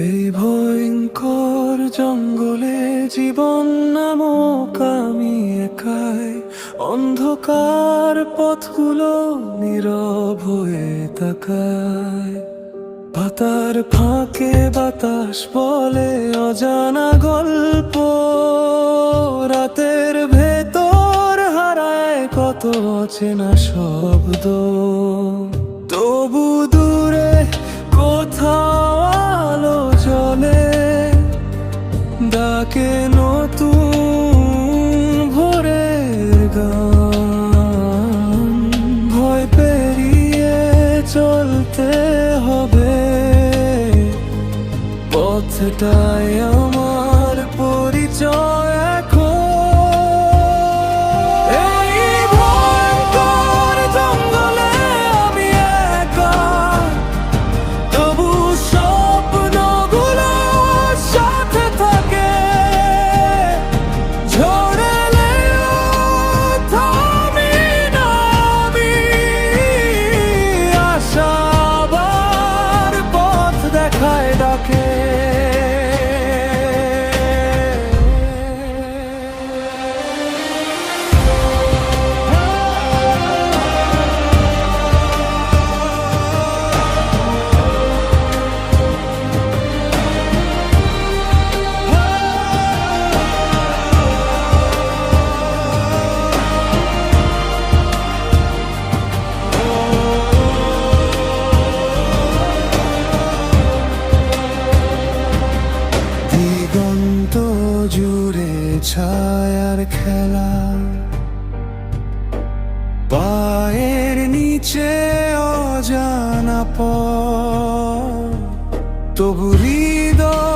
এই ভয়ঙ্কর জঙ্গলে জীবন নামক আমি একাই, অন্ধকার পথগুলো নীরব হয়ে তাকায়। পাতার ফাঁকে বাতাস বলে অজানা গল্প, রাতের ভেতর হারায় কত অচেনা শব্দ। তবু দূরে কোথাও আলো জ্বলে, ডাকে নতুন ভোরের গান। ভয় পেরিয়ে চলতে হবে, পথটাই আমার পরিচয় এখন। এই ভয়ঙ্কর জঙ্গলে আমি একা, তবু স্বপ্নগুলো সাথে থাকে। ঝড় এলেও থামি না আমি, আশা আবার পথ দেখায় ডাকে। দিগন্ত জুড়ে ছায়ার খেলা, পায়ের নিচে অজানা পথ, তবু হৃদয়